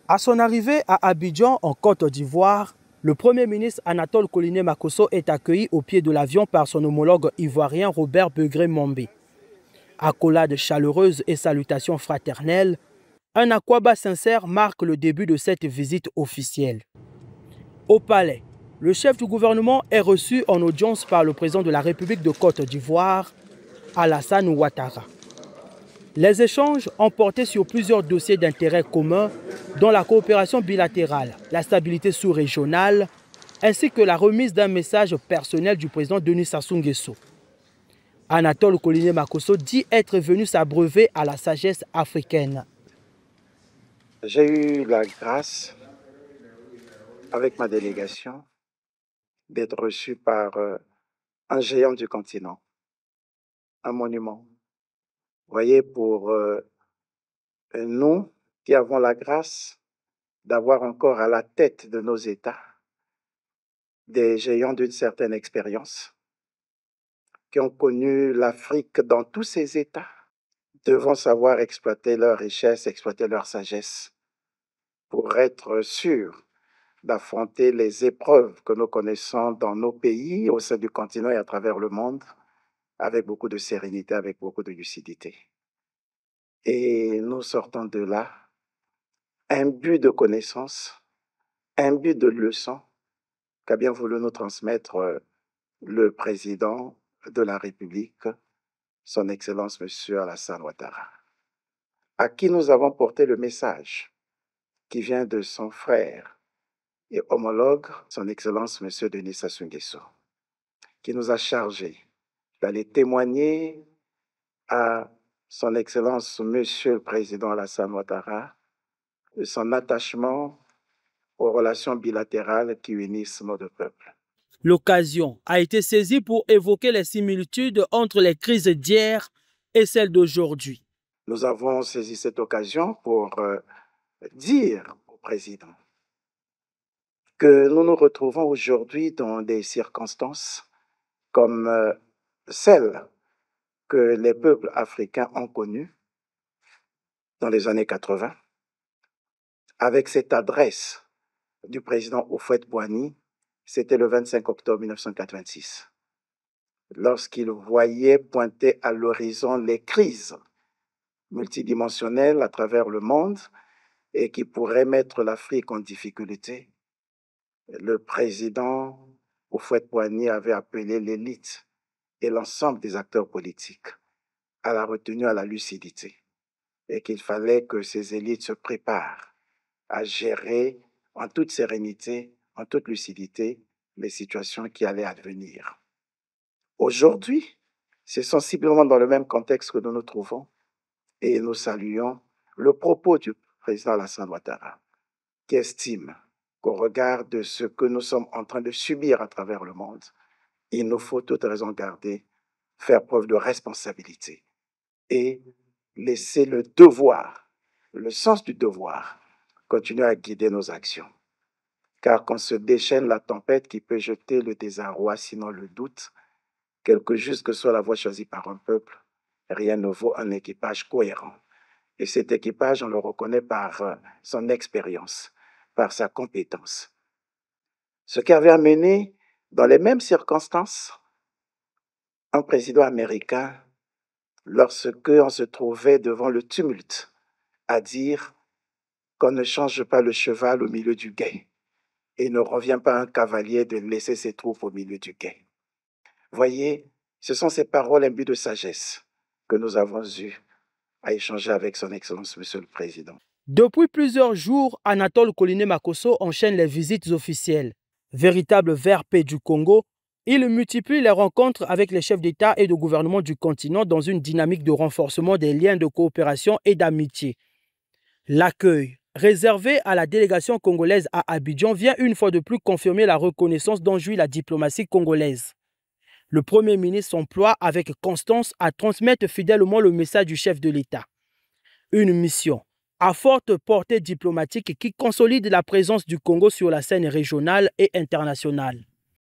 À son arrivée à Abidjan, en Côte d'Ivoire, le Premier ministre Anatole Koliné Makosso est accueilli au pied de l'avion par son homologue ivoirien Robert Begré-Mombé. Accolades chaleureuses et salutations fraternelles, un aquaba sincère marque le début de cette visite officielle. Au palais, le chef du gouvernement est reçu en audience par le président de la République de Côte d'Ivoire, Alassane Ouattara. Les échanges ont porté sur plusieurs dossiers d'intérêt commun, dont la coopération bilatérale, la stabilité sous-régionale, ainsi que la remise d'un message personnel du président Denis Sassou Nguesso. Anatole Koliné Makosso dit être venu s'abreuver à la sagesse africaine. J'ai eu la grâce, avec ma délégation, d'être reçu par un géant du continent, un monument. Vous voyez, pour nous qui avons la grâce d'avoir encore à la tête de nos États des géants d'une certaine expérience, qui ont connu l'Afrique dans tous ses États, devons savoir exploiter leur richesse, exploiter leur sagesse, pour être sûrs d'affronter les épreuves que nous connaissons dans nos pays, au sein du continent et à travers le monde, avec beaucoup de sérénité, avec beaucoup de lucidité. Et nous sortons de là imbus de connaissances, imbus de leçons qu'a bien voulu nous transmettre le président de la République, son Excellence M. Alassane Ouattara, à qui nous avons porté le message qui vient de son frère et homologue, son Excellence M. Denis Sassou Nguesso, qui nous a chargé d'aller témoigner à son Excellence Monsieur le Président Alassane Ouattara de son attachement aux relations bilatérales qui unissent nos deux peuples. L'occasion a été saisie pour évoquer les similitudes entre les crises d'hier et celles d'aujourd'hui. Nous avons saisi cette occasion pour dire au président que nous nous retrouvons aujourd'hui dans des circonstances comme celles que les peuples africains ont connues dans les années 80, avec cette adresse du président Houphouët-Boigny, c'était le 25 octobre 1986, lorsqu'il voyait pointer à l'horizon les crises multidimensionnelles à travers le monde et qui pourraient mettre l'Afrique en difficulté. Le président Houphouët-Boigny avait appelé l'élite et l'ensemble des acteurs politiques à la retenue, à la lucidité, et qu'il fallait que ces élites se préparent à gérer en toute sérénité, en toute lucidité, les situations qui allaient advenir. Aujourd'hui, c'est sensiblement dans le même contexte que nous nous trouvons et nous saluons le propos du président Alassane Ouattara, qui estime qu'au regard de ce que nous sommes en train de subir à travers le monde, il nous faut toute raison garder, faire preuve de responsabilité et laisser le devoir, le sens du devoir, continuer à guider nos actions. Car quand se déchaîne la tempête qui peut jeter le désarroi, sinon le doute, quelque juste que soit la voie choisie par un peuple, rien ne vaut un équipage cohérent. Et cet équipage, on le reconnaît par son expérience, par sa compétence. Ce qui avait amené, dans les mêmes circonstances, un président américain, lorsque on se trouvait devant le tumulte, à dire qu'on ne change pas le cheval au milieu du gué et ne revient pas à un cavalier de laisser ses troupes au milieu du gué. Voyez, ce sont ces paroles imbues de sagesse que nous avons eues à échanger avec son Excellence, Monsieur le Président. Depuis plusieurs jours, Anatole Koliné Makosso enchaîne les visites officielles. Véritable VRP du Congo, il multiplie les rencontres avec les chefs d'État et de gouvernement du continent dans une dynamique de renforcement des liens de coopération et d'amitié. L'accueil réservé à la délégation congolaise à Abidjan vient une fois de plus confirmer la reconnaissance dont jouit la diplomatie congolaise. Le Premier ministre s'emploie avec constance à transmettre fidèlement le message du chef de l'État. Une mission à forte portée diplomatique qui consolide la présence du Congo sur la scène régionale et internationale.